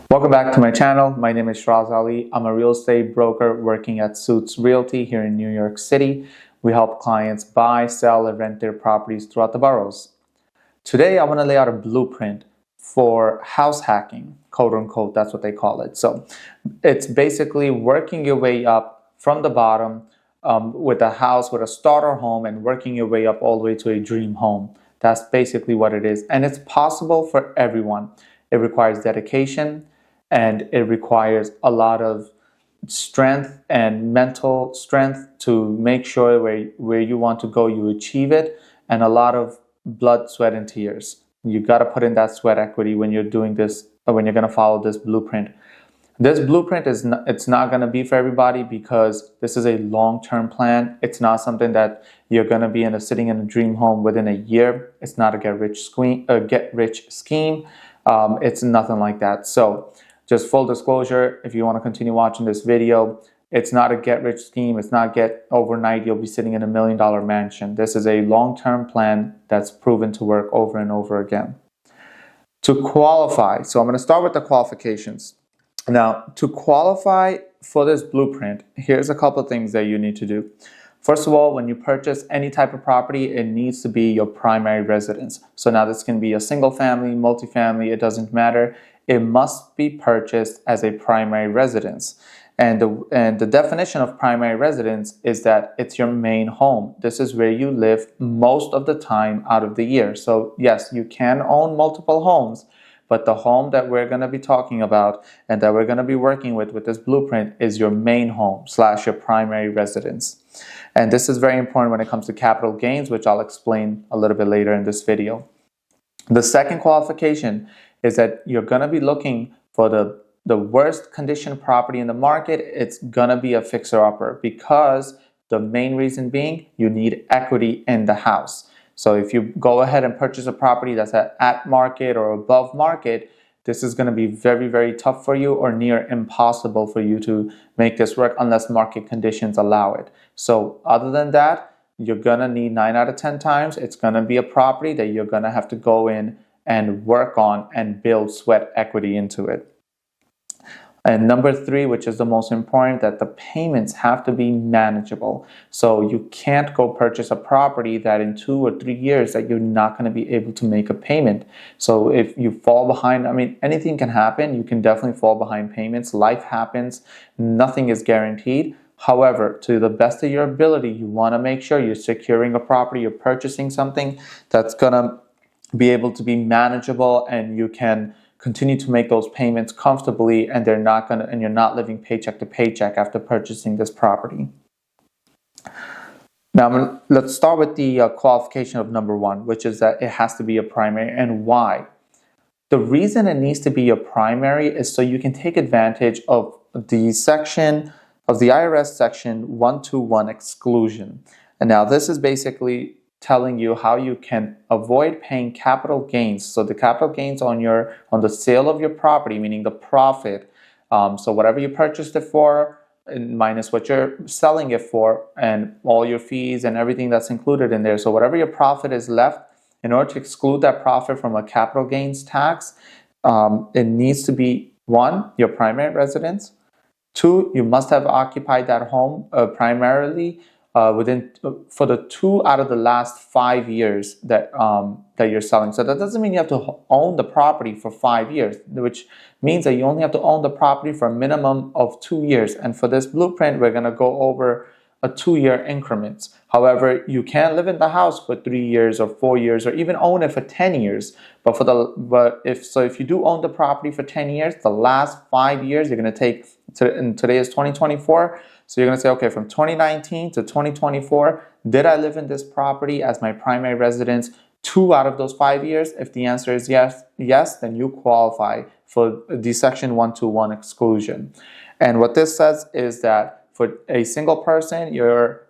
Welcome back to my channel. My name is Sherazali. I'm a real estate broker working at Suits Realty here in New York City. We help clients buy, sell, and rent their properties throughout the boroughs. Today, I want to lay out a blueprint for house hacking, quote unquote, that's what they call it. So it's basically working your way up from the bottom with a house, with a starter home, and working your way up all the way to a dream home. That's basically what it is. And it's possible for everyone. It requires dedication, and it requires a lot of strength and mental strength to make sure where you want to go, you achieve it, and a lot of blood, sweat, and tears. You got to put in that sweat equity when you're doing this, or when you're going to follow this blueprint. This blueprint it's not going to be for everybody because this is a long-term plan. It's not something that you're going to be sitting in a dream home within a year. It's not a get-rich scheme. It's nothing like that. So just full disclosure, if you want to continue watching this video, it's not a get-rich scheme. It's not overnight you'll be sitting in $1 million mansion. This is a long-term plan that's proven to work over and over again. To qualify, so I'm going to start with the qualifications. Now, to qualify for this blueprint, here's a couple of things that you need to do. First of all, when you purchase any type of property, it needs to be your primary residence. So now this can be a single family, multifamily, it doesn't matter. It must be purchased as a primary residence. And the definition of primary residence is that it's your main home. This is where you live most of the time out of the year. So yes, you can own multiple homes, but the home that we're going to be talking about and that we're going to be working with this blueprint is your main home / your primary residence. And this is very important when it comes to capital gains, which I'll explain a little bit later in this video. The second qualification is that you're going to be looking for the worst condition property in the market. It's going to be a fixer-upper because the main reason being you need equity in the house. So if you go ahead and purchase a property that's at market or above market, this is going to be very, very tough for you or near impossible for you to make this work unless market conditions allow it. So other than that, you're going to need 9 out of 10 times. It's going to be a property that you're going to have to go in and work on and build sweat equity into it. And number 3, which is the most important, that the payments have to be manageable. So you can't go purchase a property that in 2 or 3 years that you're not going to be able to make a payment. So if you fall behind, I mean, anything can happen. You can definitely fall behind payments. Life happens. Nothing is guaranteed. However, to the best of your ability, you want to make sure you're securing a property, you're purchasing something that's going to be able to be manageable and you can continue to make those payments comfortably, and you're not living paycheck to paycheck after purchasing this property. Now, let's start with the qualification of number 1, which is that it has to be a primary. And why? The reason it needs to be a primary is so you can take advantage of the IRS section 121 exclusion. And now this is basically telling you how you can avoid paying capital gains. So the capital gains on the sale of your property, meaning the profit. So whatever you purchased it for, minus what you're selling it for, and all your fees and everything that's included in there. So whatever your profit is left, in order to exclude that profit from a capital gains tax, it needs to be 1, your primary residence. 2, you must have occupied that home primarily for the 2 out of the last 5 years that you're selling. So that doesn't mean you have to own the property for 5 years, which means that you only have to own the property for a minimum of 2 years. And for this blueprint, we're going to go over a 2-year increments. However, you can live in the house for 3 years or 4 years, or even own it for 10 years. If you do own the property for 10 years, the last 5 years you're going to take. And today is 2024. So you're going to say, okay, from 2019 to 2024, did I live in this property as my primary residence 2 out of those 5 years? If the answer is yes, then you qualify for the section 121 exclusion. And what this says is that for a single person, you're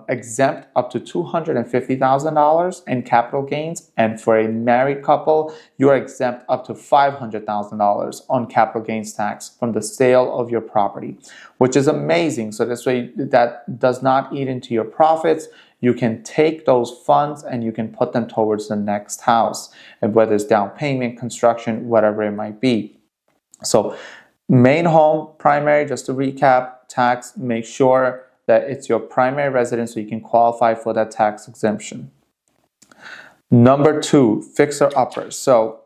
exempt up to $250,000 in capital gains, and for a married couple, you are exempt up to $500,000 on capital gains tax from the sale of your property, which is amazing. So this way, that does not eat into your profits. You can take those funds and you can put them towards the next house, and whether it's down payment, construction, whatever it might be. So main home, primary, just to recap, tax, make sure that it's your primary residence so you can qualify for that tax exemption. Number two, fixer uppers. So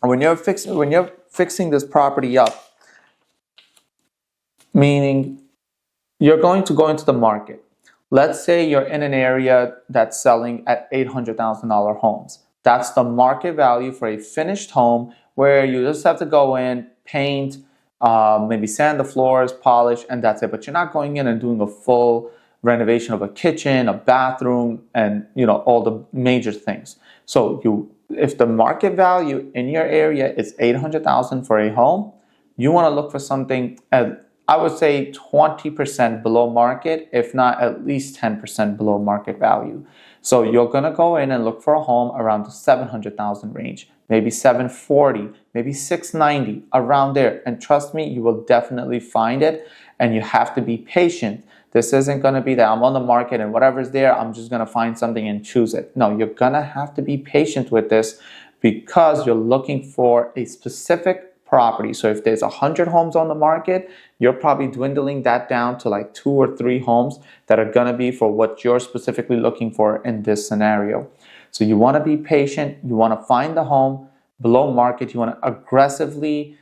when you're fixing this property up, meaning you're going to go into the market. Let's say you're in an area that's selling at $800,000 homes. That's the market value for a finished home where you just have to go in, paint, maybe sand the floors, polish, and that's it. But you're not going in and doing a full renovation of a kitchen, a bathroom, and all the major things. So if the market value in your area is $800,000 for a home, you want to look for something I would say 20% below market, if not at least 10% below market value. So you're going to go in and look for a home around the 700,000 range, maybe 740, maybe 690, around there. And trust me, you will definitely find it, and you have to be patient. This isn't going to be that I'm on the market and whatever's there, I'm just going to find something and choose it. No, you're going to have to be patient with this because you're looking for a specific property. So if there's 100 homes on the market, you're probably dwindling that down to like 2 or 3 homes that are going to be for what you're specifically looking for in this scenario. So you want to be patient. You want to find the home below market. You want to aggressively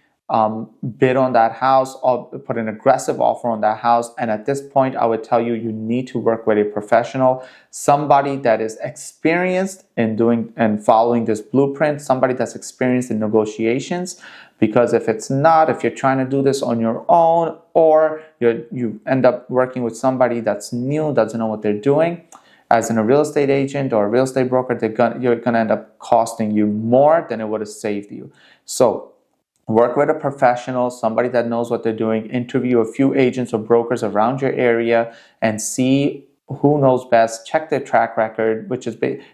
bid on that house or put an aggressive offer on that house. And at this point, I would tell you, you need to work with a professional, somebody that is experienced in doing and following this blueprint, somebody that's experienced in negotiations. Because if it's not, if you're trying to do this on your own, or you end up working with somebody that's new, doesn't know what they're doing, as in a real estate agent or a real estate broker, you're going to end up costing you more than it would have saved you. So work with a professional, somebody that knows what they're doing. Interview a few agents or brokers around your area and see who knows best. Check their track record,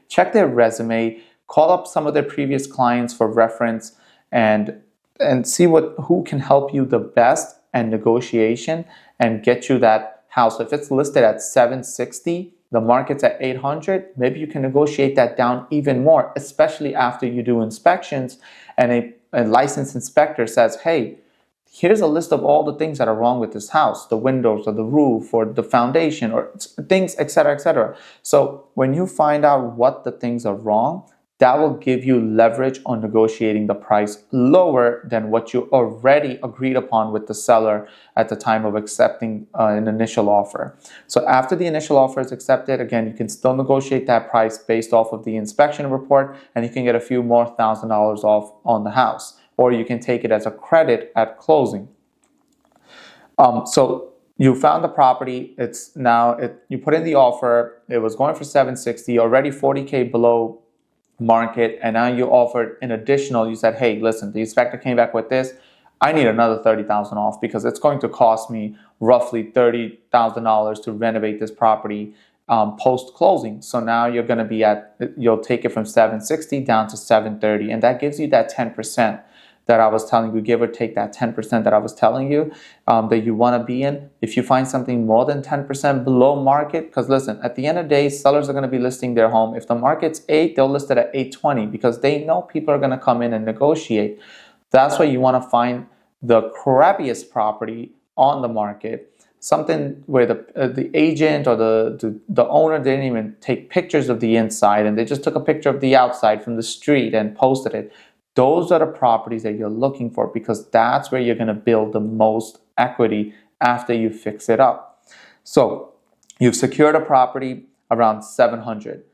check their resume, call up some of their previous clients for reference, and see who can help you the best and negotiation and get you that house. If it's listed at 760, the market's at 800, maybe you can negotiate that down even more, especially after you do inspections and a licensed inspector says, hey, here's a list of all the things that are wrong with this house, the windows or the roof or the foundation or things, etc., etc. So when you find out what the things are wrong, that will give you leverage on negotiating the price lower than what you already agreed upon with the seller at the time of accepting an initial offer. So after the initial offer is accepted, again, you can still negotiate that price based off of the inspection report, and you can get a few more $1,000s off on the house, or you can take it as a credit at closing. So you found the property, you put in the offer, it was going for 760, already 40K below market, and now you offered an additional. You said, hey, listen, the inspector came back with this, I need another 30,000 off because it's going to cost me roughly $30,000 to renovate this property post closing. So now you'll take it from 760 down to 730, and that gives you that 10% that I was telling you, give or take that 10% that I was telling you that you want to be in. If you find something more than 10% below market, because listen, at the end of the day, sellers are going to be listing their home. If the market's 8, they'll list it at 820 because they know people are going to come in and negotiate. That's why you want to find the crappiest property on the market, something where the agent or the owner didn't even take pictures of the inside and they just took a picture of the outside from the street and posted it. Those are the properties that you're looking for because that's where you're going to build the most equity after you fix it up. So you've secured a property around 700.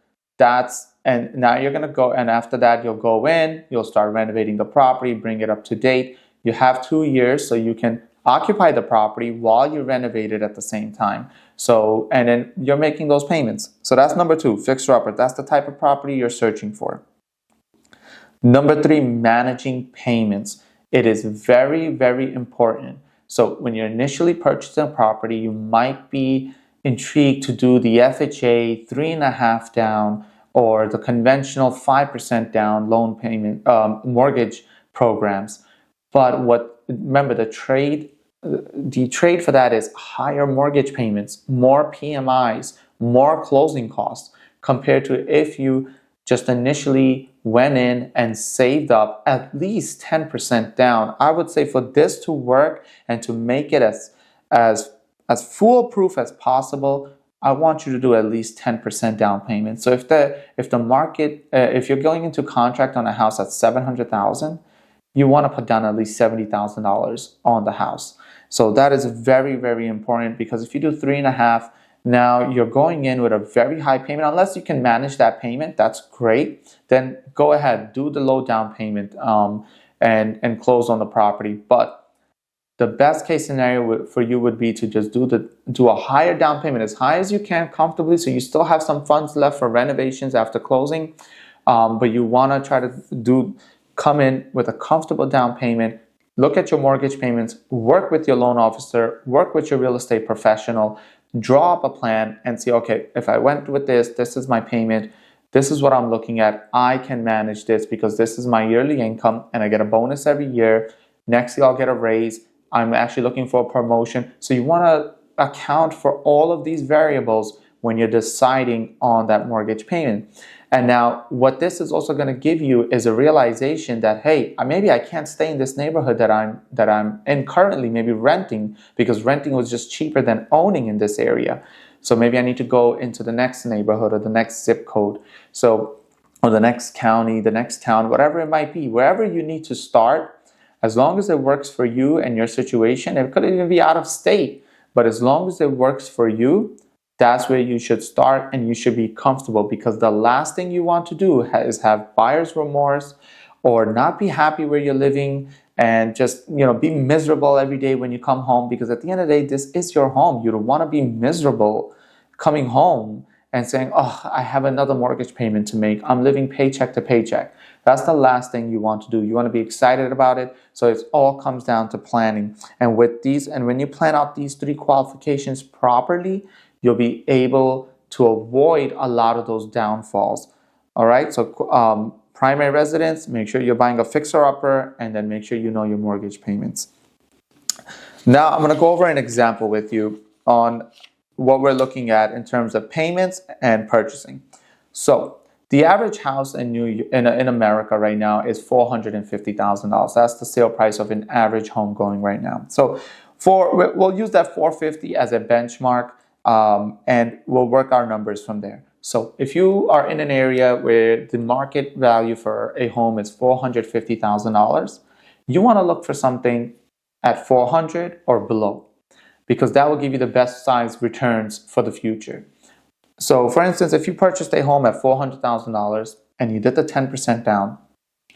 And now you're going to go, and after that you'll go in, you'll start renovating the property, bring it up to date. You have 2 years so you can occupy the property while you renovate it at the same time. So, and then you're making those payments. So that's number 2, fixer upper. That's the type of property you're searching for. Number 3, managing payments. It is very, very important. So when you're initially purchasing a property, you might be intrigued to do the FHA 3.5 down or the conventional 5% down loan payment mortgage programs. But remember, the trade for that is higher mortgage payments, more PMIs, more closing costs compared to if you just initially went in and saved up at least 10% down. I would say for this to work and to make it as foolproof as possible, I want you to do at least 10% down payment. So if the market, if you're going into contract on a house at $700,000, you want to put down at least $70,000 on the house. So that is very, very important, because if you do 3.5, now you're going in with a very high payment. Unless you can manage that payment, that's great. Then go ahead, do the low down payment and close on the property. But the best case scenario for you would be to just do a higher down payment, as high as you can comfortably, so you still have some funds left for renovations after closing. But you want to try to come in with a comfortable down payment. Look at your mortgage payments, work with your loan officer, work with your real estate professional, draw up a plan and see, okay, if I went with this is my payment, this is what I'm looking at, I can manage this because this is my yearly income and I get a bonus every year. Next year I'll get a raise. I'm actually looking for a promotion. So you want to account for all of these variables when you're deciding on that mortgage payment. And now what this is also going to give you is a realization that, hey, maybe I can't stay in this neighborhood that I'm in currently, maybe renting, because renting was just cheaper than owning in this area. So maybe I need to go into the next neighborhood or the next zip code. So, or the next county, the next town, whatever it might be, wherever you need to start, as long as it works for you and your situation. It could even be out of state, but as long as it works for you, that's where you should start, and you should be comfortable, because the last thing you want to do is have buyer's remorse or not be happy where you're living and just, be miserable every day when you come home, because at the end of the day, this is your home. You don't want to be miserable coming home and saying, oh, I have another mortgage payment to make. I'm living paycheck to paycheck. That's the last thing you want to do. You want to be excited about it. So it all comes down to planning. And when you plan out these 3 qualifications properly, you'll be able to avoid a lot of those downfalls. All right, so primary residence, make sure you're buying a fixer-upper, and then make sure you know your mortgage payments. Now I'm going to go over an example with you on what we're looking at in terms of payments and purchasing. So the average house in America right now is $450,000. That's the sale price of an average home going right now. So we'll use that $450,000 as a benchmark. And we'll work our numbers from there. So if you are in an area where the market value for a home is $450,000, you want to look for something at $400,000 or below, because that will give you the best size returns for the future. So for instance, if you purchased a home at $400,000 and you did the 10% down,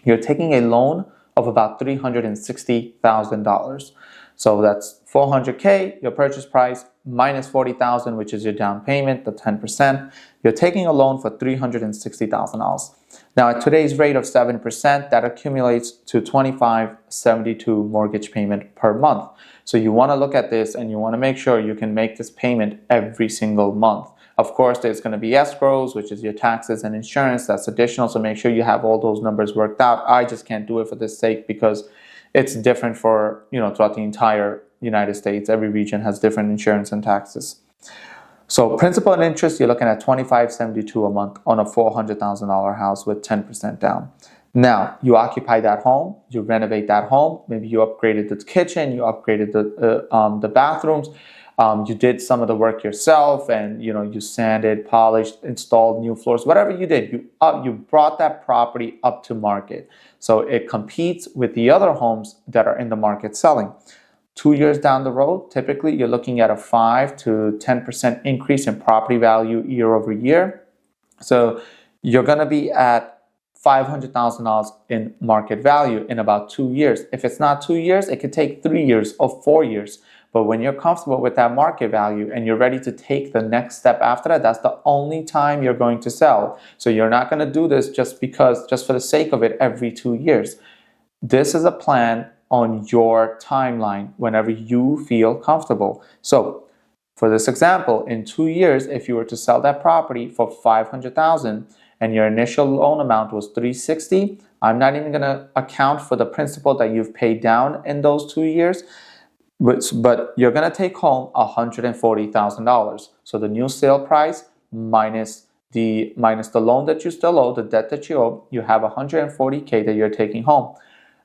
you're taking a loan of about $360,000. So that's $400K, your purchase price, minus $40,000, which is your down payment, the 10%. You're taking a loan for $360,000. Now, at today's rate of 7%, that accumulates to $2,572 mortgage payment per month. So you want to look at this and you want to make sure you can make this payment every single month. Of course, there's going to be escrows, which is your taxes and insurance. That's additional, so make sure you have all those numbers worked out. I just can't do it for this sake because it's different for, throughout the entire United States. Every region has different insurance and taxes. So principal and interest, you're looking at $2,572 a month on a $400,000 house with 10% down. Now, you occupy that home, you renovate that home, maybe you upgraded the kitchen, you upgraded the bathrooms, you did some of the work yourself, and you sanded, polished, installed new floors, whatever you did, you brought that property up to market. So it competes with the other homes that are in the market selling. 2 years down the road, typically you're looking at a 5 to 10% increase in property value year over year. So you're going to be at $500,000 in market value in about 2 years. If it's not 2 years, it could take 3 years or 4 years. But when you're comfortable with that market value and you're ready to take the next step after that, that's the only time you're going to sell. So you're not going to do this just for the sake of it every 2 years. This is a plan on your timeline whenever you feel comfortable. So for this example, in 2 years, if you were to sell that property for $500,000 and your initial loan amount was $360,000, I'm not even going to account for the principal that you've paid down in those 2 years. But you're going to take home $140,000. So the new sale price minus minus the loan that you still owe, the debt that you owe, you have $140K that you're taking home.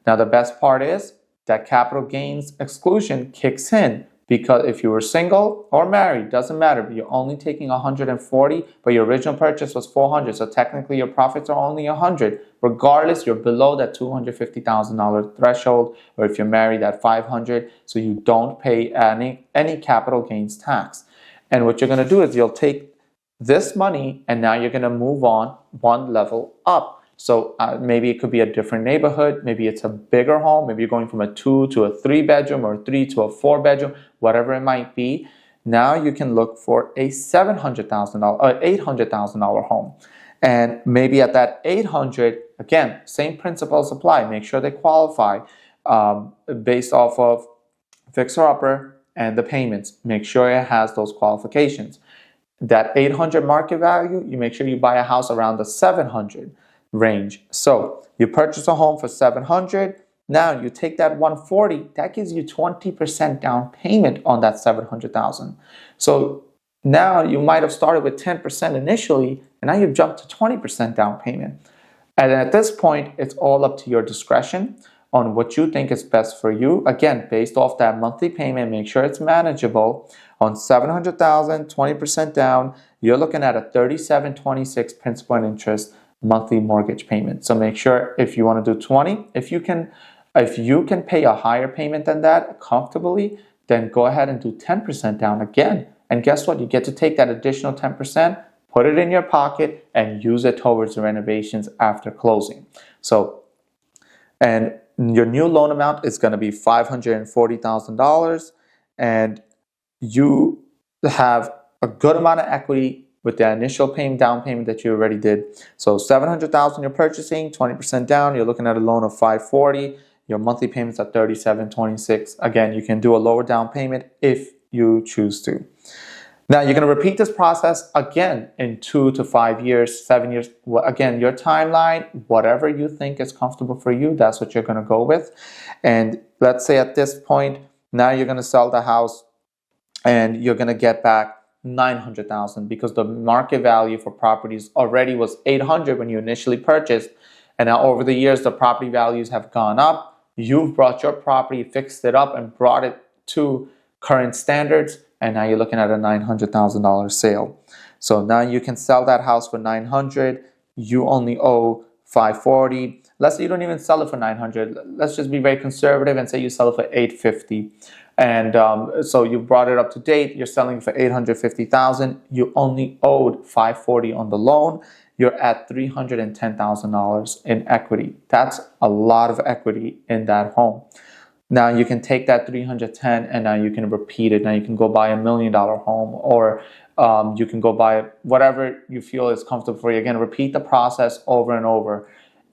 Now the best part is that capital gains exclusion kicks in, because if you were single or married, doesn't matter, but you're only taking 140, but your original purchase was 400, so technically your profits are only 100. Regardless, you're below that $250,000 threshold, or if you're married at 500, so you don't pay any capital gains tax. And what you're going to do is you'll take this money and now you're going to move on one level up. So maybe it could be a different neighborhood, maybe it's a bigger home, maybe you're going from a 2 to a 3 bedroom or 3 to a 4 bedroom, whatever it might be. Now you can look for a $700,000 or $800,000 home. And maybe at that 800, again, same principles apply. Make sure they qualify based off of fixer-upper and the payments. Make sure it has those qualifications. That 800 market value, you make sure you buy a house around the 700 range. So you purchase a home for 700. Now you take that 140, that gives you 20% down payment on that 700,000. So now you might have started with 10% initially, and now you've jumped to 20% down payment. And at this point, it's all up to your discretion on what you think is best for you. Again, based off that monthly payment, make sure it's manageable. On 700,000, 20% down, you're looking at a 37.26 principal and interest monthly mortgage payment. So make sure if you want to do 20, if you can pay a higher payment than that comfortably, then go ahead and do 10% down again. And guess what? You get to take that additional 10%, put it in your pocket, and use it towards the renovations after closing. So, and your new loan amount is going to be $540,000, and you have a good amount of equity with the initial down payment that you already did. So $700,000 you're purchasing, 20% down, you're looking at a loan of $540,000. Your monthly payments are $37.26. Again, you can do a lower down payment if you choose to. Now you're going to repeat this process again in 2 to 5 years, 7 years. Again, your timeline, whatever you think is comfortable for you, that's what you're going to go with. And let's say at this point, now you're going to sell the house and you're going to get back $900,000 because the market value for properties already was $800 when you initially purchased, and now over the years the property values have gone up. You've brought your property, fixed it up, and brought it to current standards, and now you're looking at a $900,000 sale. So now you can sell that house for $900,000. You only owe $540,000. Let's say you don't even sell it for $900,000. Let's just be very conservative and say you sell it for $850,000. And so you brought it up to date. You're selling for $850,000. You only owed $540,000 on the loan. You're at $310,000 in equity. That's a lot of equity in that home. Now you can take that $310,000 and now you can repeat it. Now you can go buy $1 million home, or you can go buy whatever you feel is comfortable for you. Again, repeat the process over and over.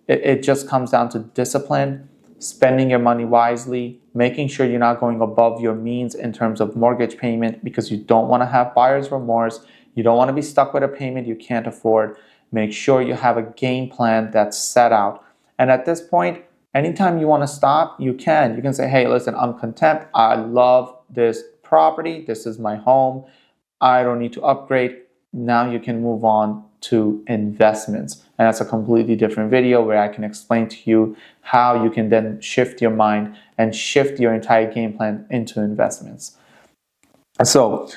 It just comes down to discipline, spending your money wisely, making sure you're not going above your means in terms of mortgage payment, because you don't want to have buyer's remorse. You don't want to be stuck with a payment you can't afford. Make sure you have a game plan that's set out. And at this point, anytime you want to stop, you can. You can say, hey, listen, I'm content. I love this property. This is my home. I don't need to upgrade. Now you can move on to investments. And that's a completely different video where I can explain to you how you can then shift your mind and shift your entire game plan into investments. So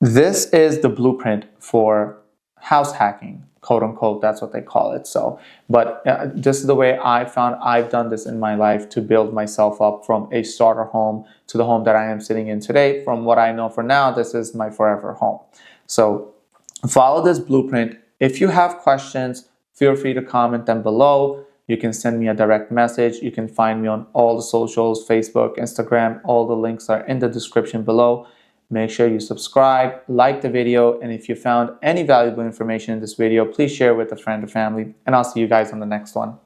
this is the blueprint for house hacking, quote unquote, that's what they call it. So, but this is the way I found I've done this in my life to build myself up from a starter home to the home that I am sitting in today. From what I know for now, this is my forever home. So follow this blueprint. If you have questions, feel free to comment them below. You can send me a direct message. You can find me on all the socials, Facebook, Instagram. All the links are in the description below. Make sure you subscribe, like the video, and if you found any valuable information in this video, please share with a friend or family, and I'll see you guys on the next one.